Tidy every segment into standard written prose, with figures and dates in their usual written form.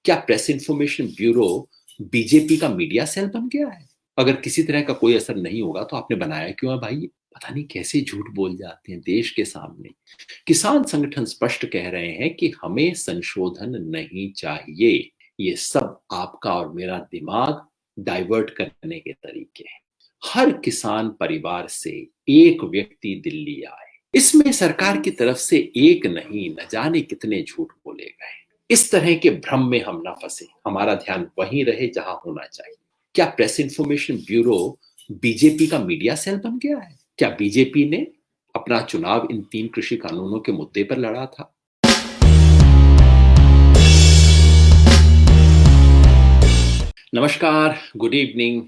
क्या press information bureau BJP का media cell बन गया है? अगर किसी तरह का कोई असर नहीं होगा तो आपने बनाया क्यों है भाई? पता नहीं कैसे झूठ बोल जाते हैं देश के सामने। किसान संगठन स्पष्ट कह रहे हैं कि हमें संशोधन नहीं चाहिए। ये सब आपका और मेरा दिमाग डाइवर्ट करने के तरीके हैं। हर किसान परिवार से एक व्यक्ति दिल्ली आए, इसमें सरकार की तरफ से एक नहीं न जाने कितने झूठ बोले गए। इस तरह के भ्रम में हम ना फंसे, हमारा ध्यान वहीं रहे जहां होना चाहिए। क्या प्रेस इंफॉर्मेशन ब्यूरो बीजेपी का मीडिया सेल बन गया है? क्या बीजेपी ने अपना चुनाव इन 3 कृषि कानूनों के मुद्दे पर लड़ा था? नमस्कार, गुड इवनिंग।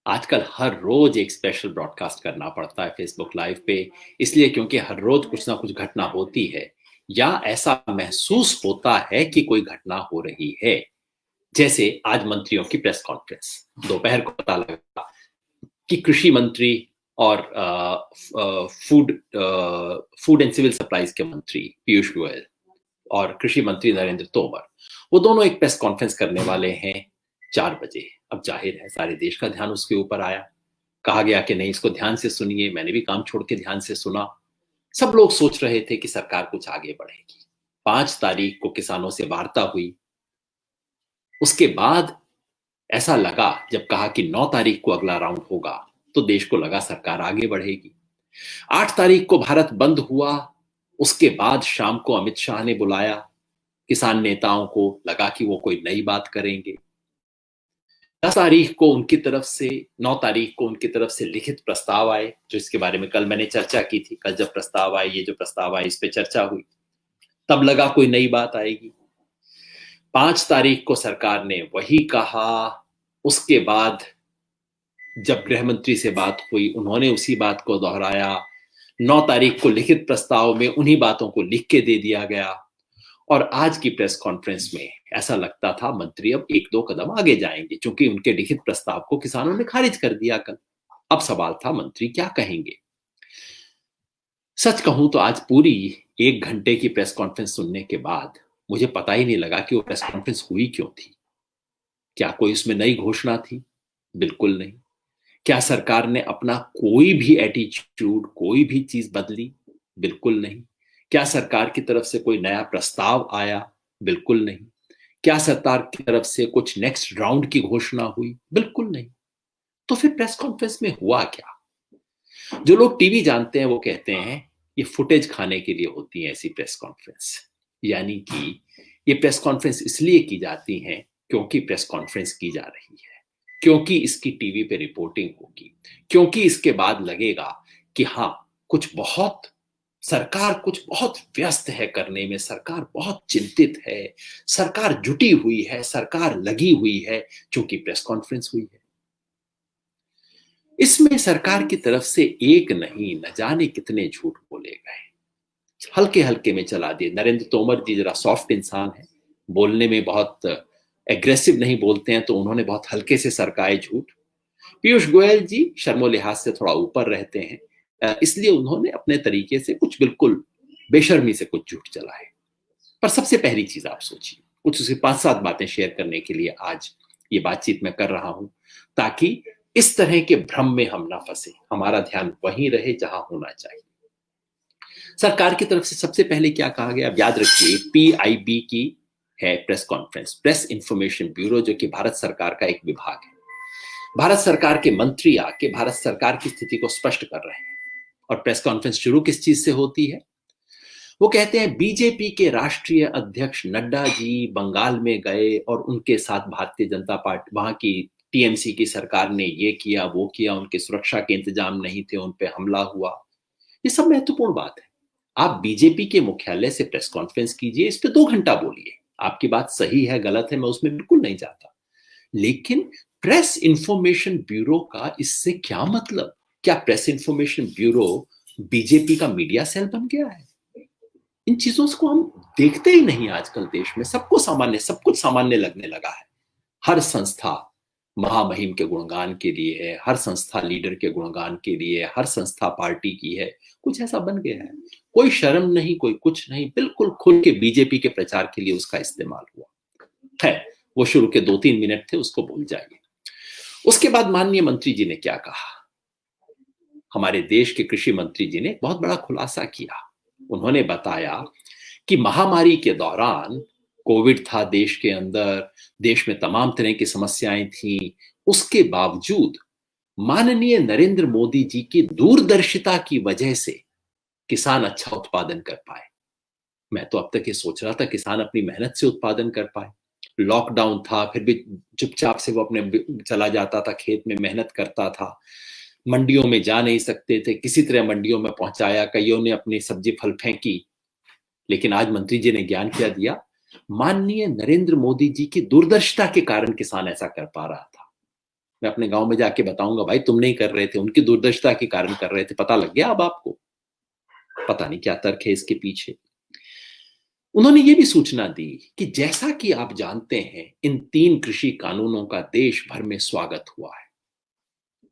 आजकल हर रोज एक स्पेशल ब्रॉडकास्ट करना पड़ता है फेसबुक लाइव पे, इसलिए क्योंकि हर रोज कुछ ना कुछ घटना होती है या ऐसा महसूस होता है कि कोई घटना हो रही है। जैसे आज मंत्रियों की प्रेस कॉन्फ्रेंस, दोपहर को पता लगा कि कृषि मंत्री और फूड एंड सिविल सप्लाईज के मंत्री पीयूष गोयल और कृषि मंत्री नरेंद्र तोमर, वो दोनों एक प्रेस कॉन्फ्रेंस करने वाले हैं 4 बजे। अब जाहिर है सारे देश का ध्यान उसके ऊपर आया। कहा गया कि नहीं, इसको ध्यान से सुनिए। मैंने भी काम छोड़ के ध्यान से सुना। सब लोग सोच रहे थे कि सरकार कुछ आगे बढ़ेगी। 5 तारीख को किसानों से वार्ता हुई। उसके बाद ऐसा लगा, जब कहा कि 9 तारीख को अगला राउंड होगा, तो देश को लगा सरकार आगे बढ़ेगी। 8 तारीख को भारत बंद हुआ। उसके बाद शाम को अमित शाह ने बुलाया किसान नेताओं को, लगा कि वो कोई नई बात करेंगे। 10 तारीख को उनकी तरफ से 9 तारीख को उनकी तरफ से लिखित प्रस्ताव आए, जो इसके बारे में कल मैंने चर्चा की थी। कल जब प्रस्ताव आए, ये जो प्रस्ताव आए, इस पे चर्चा हुई, तब लगा कोई नई बात आएगी। 5 तारीख को सरकार ने वही कहा। उसके बाद जब गृह मंत्री से बात हुई, उन्होंने उसी बात को दोहराया। 9 तारीख को लिखित प्रस्ताव में उन्हीं बातों को लिख के दे दिया गया। और आज की प्रेस कॉन्फ्रेंस में ऐसा लगता था मंत्री अब 1-2 कदम आगे जाएंगे, क्योंकि उनके लिखित प्रस्ताव को किसानों ने खारिज कर दिया कल। अब सवाल था मंत्री क्या कहेंगे। सच कहूं तो आज पूरी 1 घंटे की प्रेस कॉन्फ्रेंस सुनने के बाद मुझे पता ही नहीं लगा कि वो प्रेस कॉन्फ्रेंस हुई क्यों थी। क्या कोई उसमें नई घोषणा थी? बिल्कुल नहीं। क्या सरकार ने अपना कोई भी एटीट्यूड, कोई भी चीज बदली? बिल्कुल नहीं। क्या सरकार की तरफ से कोई नया प्रस्ताव आया? बिल्कुल नहीं। क्या सरकार की तरफ से कुछ नेक्स्ट राउंड की घोषणा हुई? बिल्कुल नहीं। तो फिर प्रेस कॉन्फ्रेंस में हुआ क्या? जो लोग टीवी जानते हैं वो कहते हैं ये फुटेज खाने के लिए होती है ऐसी प्रेस कॉन्फ्रेंस। यानी कि ये प्रेस कॉन्फ्रेंस इसलिए की जाती है क्योंकि प्रेस कॉन्फ्रेंस की जा रही है, क्योंकि इसकी टीवी पे रिपोर्टिंग होगी, क्योंकि इसके बाद लगेगा कि हाँ, सरकार कुछ बहुत व्यस्त है करने में, सरकार बहुत चिंतित है, सरकार जुटी हुई है, सरकार लगी हुई है, क्योंकि प्रेस कॉन्फ्रेंस हुई है। इसमें सरकार की तरफ से एक नहीं न जाने कितने झूठ बोले गए, हल्के हल्के में चला दिए। नरेंद्र तोमर जी जरा सॉफ्ट इंसान है, बोलने में बहुत एग्रेसिव नहीं बोलते हैं, तो उन्होंने बहुत हल्के से सरकाए झूठ। पीयूष गोयल जी शर्मो लिहाज से थोड़ा ऊपर रहते हैं, इसलिए उन्होंने अपने तरीके से कुछ बिल्कुल बेशर्मी से कुछ झूठ चलाए। पर सबसे पहली चीज आप सोचिए, कुछ उसे 5-7 बातें शेयर करने के लिए आज ये बातचीत मैं कर रहा हूं, ताकि इस तरह के भ्रम में हम ना फंसे, हमारा ध्यान वहीं रहे जहां होना चाहिए। सरकार की तरफ से सबसे पहले क्या कहा गया, अब याद रखिए, पीआईबी की है press conference, press information bureau, जो कि भारत सरकार का एक विभाग है। भारत सरकार के मंत्री आके भारत सरकार की स्थिति को स्पष्ट कर रहे हैं। और प्रेस कॉन्फ्रेंस शुरू किस चीज से होती है? वो कहते हैं बीजेपी के राष्ट्रीय अध्यक्ष नड्डा जी बंगाल में गए और उनके साथ भारतीय जनता पार्टी, वहां की टीएमसी की सरकार ने ये किया वो किया, उनके सुरक्षा के इंतजाम नहीं थे, उन पे हमला हुआ। ये सब महत्वपूर्ण बात है। आप बीजेपी के मुख्यालय से प्रेस कॉन्फ्रेंस कीजिए, इस पे 2 घंटा बोलिए, आपकी बात सही है गलत है मैं उसमें बिल्कुल नहीं जाता, लेकिन प्रेस इंफॉर्मेशन ब्यूरो का इससे क्या मतलब? क्या प्रेस इंफॉर्मेशन ब्यूरो बीजेपी का मीडिया सेल बन गया है? इन चीजों को हम देखते ही नहीं आजकल देश में। सबको सामान्य, सब कुछ सामान्य लगने लगा है। हर संस्था महामहिम के गुणगान के लिए है, हर संस्था लीडर के गुणगान के लिए, हर संस्था पार्टी की है, कुछ ऐसा बन गया है। कोई शर्म नहीं, कोई कुछ नहीं, बिल्कुल खुल के बीजेपी के प्रचार के लिए उसका इस्तेमाल हुआ है। वो शुरू के 2-3 मिनट थे, उसको भूल जाइए। उसके बाद माननीय मंत्री जी ने क्या कहा? हमारे देश के कृषि मंत्री जी ने बहुत बड़ा खुलासा किया। उन्होंने बताया कि महामारी के दौरान कोविड था देश के अंदर, देश में तमाम तरह की समस्याएं थी, उसके बावजूद माननीय नरेंद्र मोदी जी की दूरदर्शिता की वजह से किसान अच्छा उत्पादन कर पाए। मैं तो अब तक ये सोच रहा था किसान अपनी मेहनत से उत्पादन कर पाए। लॉकडाउन था, फिर भी चुपचाप से वो अपने चला जाता था, खेत में मेहनत करता था। मंडियों में जा नहीं सकते थे, किसी तरह मंडियों में पहुंचाया, कईयों ने अपनी सब्जी फल फेंकी। लेकिन आज मंत्री जी ने ज्ञान क्या दिया? माननीय नरेंद्र मोदी जी की दूरदर्शिता के कारण किसान ऐसा कर पा रहा था। मैं अपने गांव में जाके बताऊंगा, भाई तुम नहीं कर रहे थे, उनकी दूरदर्शिता के कारण कर रहे थे। पता लग गया अब आपको? पता नहीं क्या तर्क है इसके पीछे। उन्होंने ये भी सूचना दी कि जैसा कि आप जानते हैं, इन 3 कृषि कानूनों का देश भर में स्वागत हुआ है।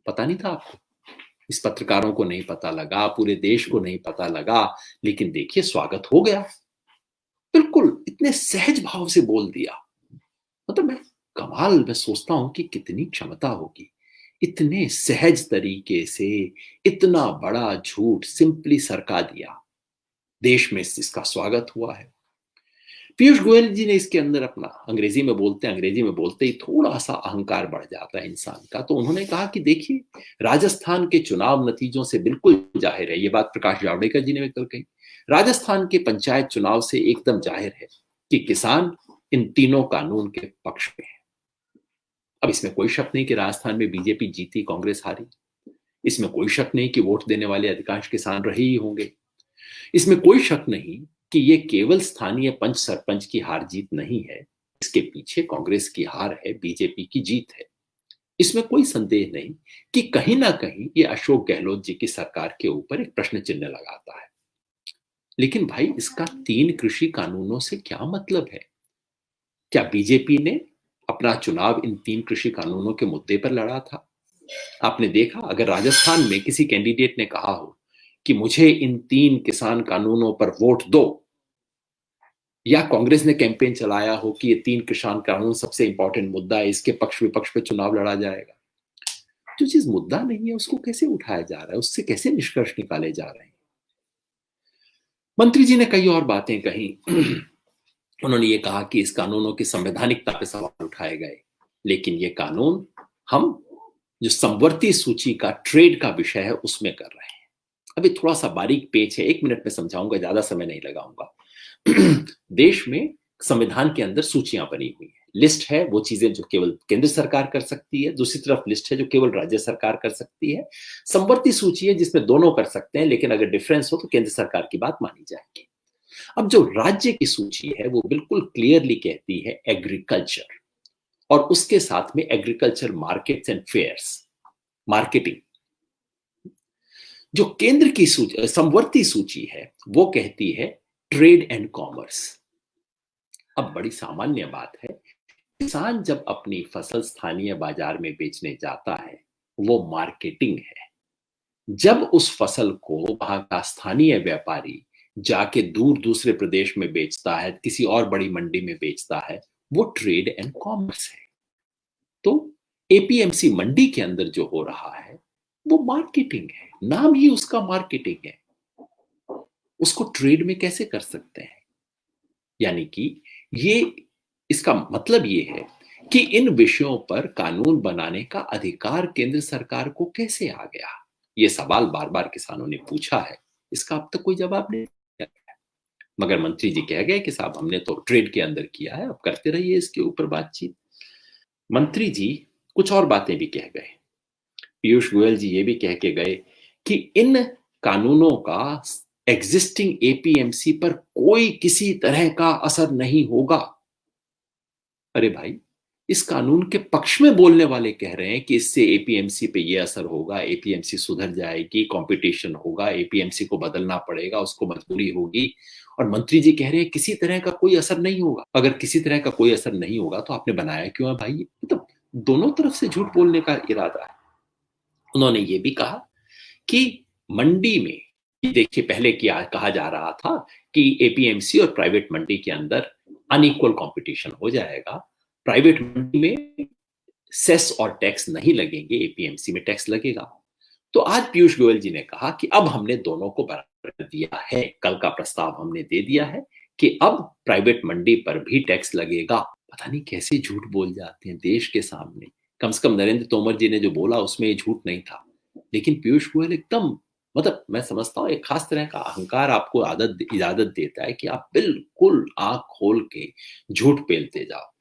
पता नहीं था आपको? इस पत्रकारों को नहीं पता लगा, पूरे देश को नहीं पता लगा, लेकिन देखिए स्वागत हो गया। बिल्कुल इतने सहज भाव से बोल दिया। मतलब मैं सोचता हूं कि कितनी क्षमता होगी, इतने सहज तरीके से इतना बड़ा झूठ सिंपली सरका दिया। देश में इसका स्वागत हुआ है। पीयूष गोयल जी ने इसके अंदर अपना, अंग्रेजी में बोलते हैं, अंग्रेजी में बोलते ही थोड़ा सा अहंकार बढ़ जाता है इंसान का, तो उन्होंने कहा कि देखिए, राजस्थान के चुनाव नतीजों से बिल्कुल जाहिर है, ये बात प्रकाश जावड़ेकर जी ने कल कही, राजस्थान के पंचायत चुनाव से एकदम जाहिर है कि किसान इन तीनों कानून के पक्ष में है। अब इसमें कोई शक नहीं कि राजस्थान में बीजेपी जीती, कांग्रेस हारी। इसमें कोई शक नहीं कि वोट देने वाले अधिकांश किसान रहे ही होंगे। इसमें कोई शक नहीं कि ये केवल स्थानीय पंच सरपंच की हार जीत नहीं है, इसके पीछे कांग्रेस की हार है, बीजेपी की जीत है। इसमें कोई संदेह नहीं कि कहीं ना कहीं ये अशोक गहलोत जी की सरकार के ऊपर एक प्रश्न चिन्ह लगाता है। लेकिन भाई, इसका 3 कृषि कानूनों से क्या मतलब है? क्या बीजेपी ने अपना चुनाव इन 3 कृषि कानूनों के मुद्दे पर लड़ा था? आपने देखा, अगर राजस्थान में किसी कैंडिडेट ने कहा हो कि मुझे इन 3 किसान कानूनों पर वोट दो, या कांग्रेस ने कैंपेन चलाया हो कि ये 3 किसान कानून सबसे इंपॉर्टेंट मुद्दा है, इसके पक्ष विपक्ष पे चुनाव लड़ा जाएगा, जो चीज मुद्दा नहीं है उसको कैसे उठाया जा रहा है, उससे कैसे निष्कर्ष निकाले जा रहे हैं? मंत्री जी ने कई और बातें कही। उन्होंने ये कहा कि इस कानूनों की संवैधानिकता पे सवाल उठाए गए, लेकिन ये कानून हम जो समवर्ती सूची का ट्रेड का विषय है उसमें कर रहे हैं। अभी थोड़ा सा बारीक पेच है, 1 मिनट में समझाऊंगा, ज्यादा समय नहीं लगाऊंगा। देश में संविधान के अंदर सूचियां बनी हुई है, लिस्ट है वो चीजें जो केवल केंद्र सरकार कर सकती है, दूसरी तरफ लिस्ट है जो केवल राज्य सरकार कर सकती है, समवर्ती सूची है जिसमें दोनों कर सकते हैं, लेकिन अगर डिफरेंस हो तो केंद्र सरकार की बात मानी जाएगी। अब जो राज्य की सूची है वो बिल्कुल क्लियरली कहती है एग्रीकल्चर, और उसके साथ में agriculture markets and fairs, marketing. जो केंद्र की सूची, समवर्ती सूची है, वो कहती है ट्रेड एंड कॉमर्स। अब बड़ी सामान्य बात है, किसान जब अपनी फसल स्थानीय बाजार में बेचने जाता है वो मार्केटिंग है। जब उस फसल को वहां का स्थानीय व्यापारी जाके दूर दूसरे प्रदेश में बेचता है, किसी और बड़ी मंडी में बेचता है, वो ट्रेड एंड कॉमर्स है। तो एपीएमसी मंडी के अंदर जो हो रहा है वो मार्केटिंग है, नाम ही उसका मार्केटिंग है। उसको ट्रेड में कैसे कर सकते हैं? यानी कि ये, इसका मतलब ये है कि इन विषयों पर कानून बनाने का अधिकार केंद्र सरकार को कैसे आ गया? ये सवाल बार बार किसानों ने पूछा है, इसका अब तक कोई जवाब नहीं दिया गया। मगर मंत्री जी कह गए कि साहब हमने तो ट्रेड के अंदर किया है, अब करते रहिए इसके ऊपर बातचीत। मंत्री जी कुछ और बातें भी कह गए। पीयूष गोयल जी ये भी कह के गए कि इन कानूनों का एग्जिस्टिंग एपीएमसी पर कोई किसी तरह का असर नहीं होगा। अरे भाई, इस कानून के पक्ष में बोलने वाले कह रहे हैं कि इससे एपीएमसी पे ये असर होगा, एपीएमसी सुधर जाएगी, कंपटीशन होगा, एपीएमसी को बदलना पड़ेगा, उसको मजबूरी होगी। और मंत्री जी कह रहे हैं किसी तरह का कोई असर नहीं होगा। अगर किसी तरह का कोई असर नहीं होगा तो आपने बनाया क्यों है भाई? मतलब दोनों तरफ से झूठ बोलने का इरादा है। उन्होंने ये भी कहा कि मंडी में, देखिए पहले क्या कहा जा रहा था कि एपीएमसी और प्राइवेट मंडी के अंदर अनइक्वल कंपटीशन हो जाएगा। प्राइवेट मंडी में सेस और टैक्स नहीं लगेंगे, एपीएमसी में टैक्स लगेगा। तो आज पीयूष गोयल जी ने कहा कि अब हमने दोनों को बराबर कर दिया है, कल का प्रस्ताव हमने दे दिया है कि अब प्राइवेट मंडी पर भी टैक्स लगेगा। पता नहीं कैसे झूठ बोल जाते हैं देश के सामने। कम से कम नरेंद्र तोमर जी ने जो बोला उसमें ये झूठ नहीं था, लेकिन पीयूष गोयल एकदम, मतलब मैं समझता हूं एक खास तरह का अहंकार आपको इजाजत देता है कि आप बिल्कुल आंख खोल के झूठ पेलते जाओ।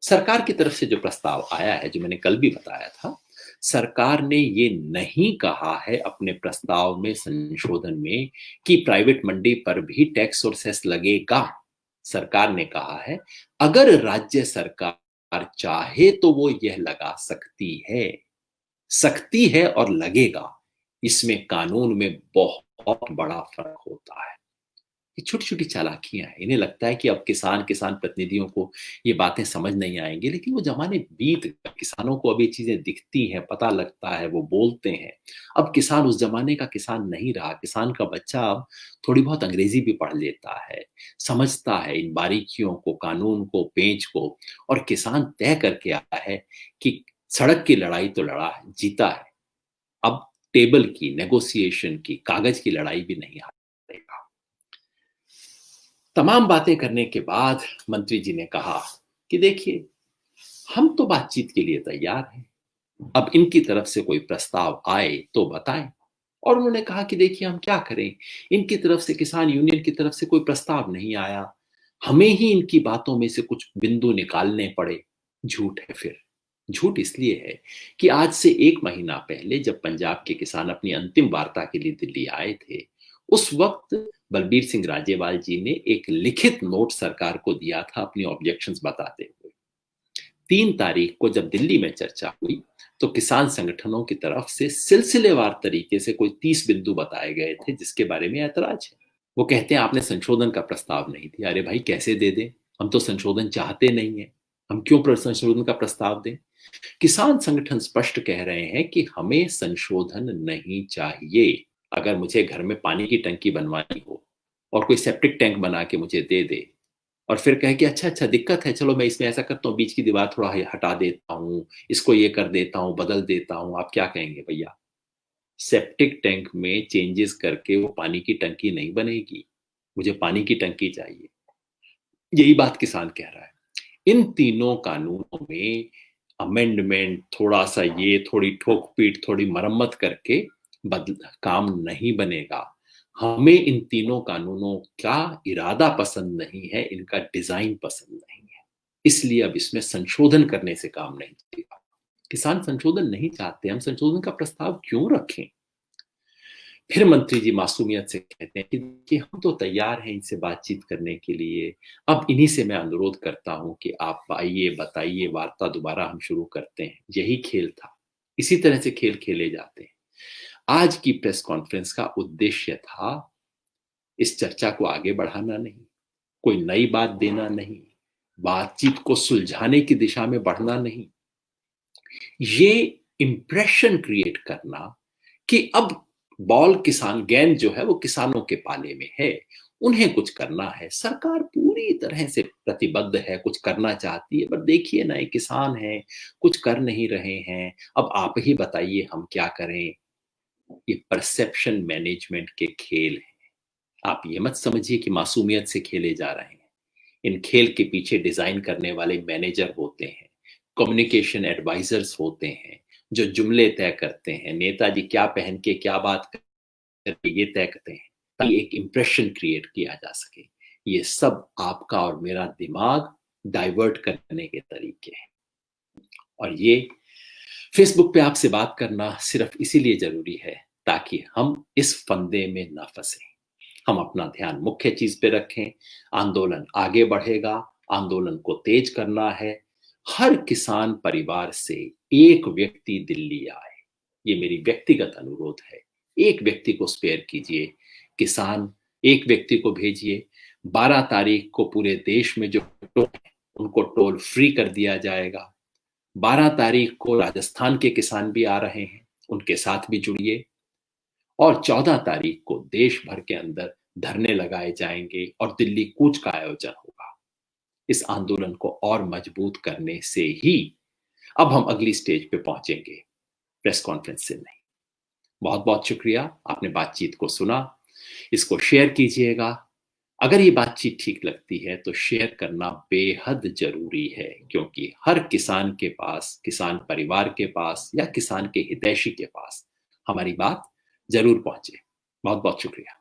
सरकार की तरफ से जो प्रस्ताव आया है, जो मैंने कल भी बताया था, सरकार ने ये नहीं कहा है अपने प्रस्ताव में, संशोधन में, कि प्राइवेट मंडी पर भी टैक्स और सेस लगेगा। सरकार ने कहा है अगर राज्य सरकार चाहे तो वो यह लगा सकती है और लगेगा। इसमें कानून में बहुत बड़ा फर्क होता है। ये छोटी छोटी चालाकियां हैं। इन्हें लगता है कि अब किसान प्रतिनिधियों को ये बातें समझ नहीं आएंगी, लेकिन वो जमाने बीत गए। किसानों को अब ये चीजें दिखती हैं, पता लगता है, वो बोलते हैं। अब किसान उस जमाने का किसान नहीं रहा। किसान का बच्चा अब थोड़ी बहुत अंग्रेजी भी पढ़ लेता है, समझता है इन बारीकियों को, कानून को, पेंच को। और किसान तय करके आया है कि सड़क की लड़ाई तो लड़ा है, जीता है, अब टेबल की, नेगोशिएशन की, कागज की लड़ाई भी नहीं हारेगा। तमाम बातें करने के बाद मंत्री जी ने कहा कि देखिए, हम तो बातचीत के लिए तैयार हैं, अब इनकी तरफ से कोई प्रस्ताव आए तो बताएं। और उन्होंने कहा कि देखिए हम क्या करें, इनकी तरफ से, किसान यूनियन की तरफ से कोई प्रस्ताव नहीं आया, हमें ही इनकी बातों में से कुछ बिंदु निकालने पड़े। झूठ है। फिर झूठ इसलिए है कि आज से 1 महीना पहले जब पंजाब के किसान अपनी अंतिम वार्ता के लिए दिल्ली आए थे, उस वक्त बलबीर सिंह राजेवाल जी ने एक लिखित नोट सरकार को दिया था अपनी ऑब्जेक्शंस बताते हुए। 3 तारीख को जब दिल्ली में चर्चा हुई तो किसान संगठनों की तरफ से सिलसिलेवार तरीके से कोई 30 बिंदु बताए गए थे जिसके बारे में ऐतराज है। वो कहते हैं आपने संशोधन का प्रस्ताव नहीं दिया। अरे भाई कैसे दे दें, हम तो संशोधन चाहते नहीं है, हम क्यों संशोधन का प्रस्ताव दें। किसान संगठन स्पष्ट कह रहे हैं कि हमें संशोधन नहीं चाहिए। अगर मुझे घर में पानी की टंकी बनवानी हो और कोई सेप्टिक टैंक बना के मुझे दे दे और फिर कहे कि अच्छा अच्छा दिक्कत है, चलो मैं इसमें ऐसा करता हूँ, बीच की दीवार थोड़ा हटा देता हूँ, इसको ये कर देता हूँ, बदल देता हूँ, आप क्या कहेंगे भैया? सेप्टिक टैंक में चेंजेस करके वो पानी की टंकी नहीं बनेगी। मुझे पानी की टंकी चाहिए। यही बात किसान कह रहा है। इन तीनों कानूनों में अमेंडमेंट, थोड़ा सा ये, थोड़ी ठोक पीट, थोड़ी मरम्मत करके बदल काम नहीं बनेगा। हमें इन तीनों कानूनों का इरादा पसंद नहीं है, इनका डिजाइन पसंद नहीं है, इसलिए अब इसमें संशोधन करने से काम नहीं चलेगा। किसान संशोधन नहीं चाहते, हम संशोधन का प्रस्ताव क्यों रखें? फिर मंत्री जी मासूमियत से कहते हैं कि हम तो तैयार हैं इनसे बातचीत करने के लिए। अब इन्हीं से मैं अनुरोध करता हूं कि आप आइए, बताइए, वार्ता दोबारा हम शुरू करते हैं। यही खेल था, इसी तरह से खेल खेले जाते हैं। आज की प्रेस कॉन्फ्रेंस का उद्देश्य था इस चर्चा को आगे बढ़ाना नहीं, कोई नई बात देना नहीं, बातचीत को सुलझाने की दिशा में बढ़ना नहीं, ये इंप्रेशन क्रिएट करना कि अब गेंद जो है वो किसानों के पाले में है, उन्हें कुछ करना है। सरकार पूरी तरह से प्रतिबद्ध है, कुछ करना चाहती है, पर देखिए ना, ये किसान है, कुछ कर नहीं रहे हैं, अब आप ही बताइए हम क्या करें। ये परसेप्शन मैनेजमेंट के खेल हैं। आप ये मत समझिए कि मासूमियत से खेले जा रहे हैं। इन खेल के पीछे डिजाइन करने वाले मैनेजर होते हैं, कम्युनिकेशन एडवाइजर्स होते हैं, जो जुमले तय करते हैं, नेताजी क्या पहन के क्या बात करके ये तय करते हैं ताकि एक इंप्रेशन क्रिएट किया जा सके। ये सब आपका और मेरा दिमाग डाइवर्ट करने के तरीके हैं। और ये फेसबुक पे आपसे बात करना सिर्फ इसीलिए जरूरी है ताकि हम इस फंदे में ना फंसे। हम अपना ध्यान मुख्य चीज पे रखें। आंदोलन आगे बढ़ेगा, आंदोलन को तेज करना है। हर किसान परिवार से एक व्यक्ति दिल्ली आए, ये मेरी व्यक्तिगत अनुरोध है। एक व्यक्ति को स्पेयर कीजिए, किसान एक व्यक्ति को भेजिए। 12 तारीख को पूरे देश में जो टोल है उनको टोल फ्री कर दिया जाएगा। 12 तारीख को राजस्थान के किसान भी आ रहे हैं, उनके साथ भी जुड़िए। और 14 तारीख को देश भर के अंदर धरने लगाए जाएंगे और दिल्ली कूच का आयोजन होगा। इस आंदोलन को और मजबूत करने से ही अब हम अगली स्टेज पे पहुंचेंगे, प्रेस कॉन्फ्रेंस से नहीं। बहुत बहुत शुक्रिया, आपने बातचीत को सुना। इसको शेयर कीजिएगा। अगर ये बातचीत ठीक लगती है तो शेयर करना बेहद जरूरी है, क्योंकि हर किसान के पास, किसान परिवार के पास या किसान के हितैषी के पास हमारी बात जरूर पहुंचे। बहुत बहुत शुक्रिया।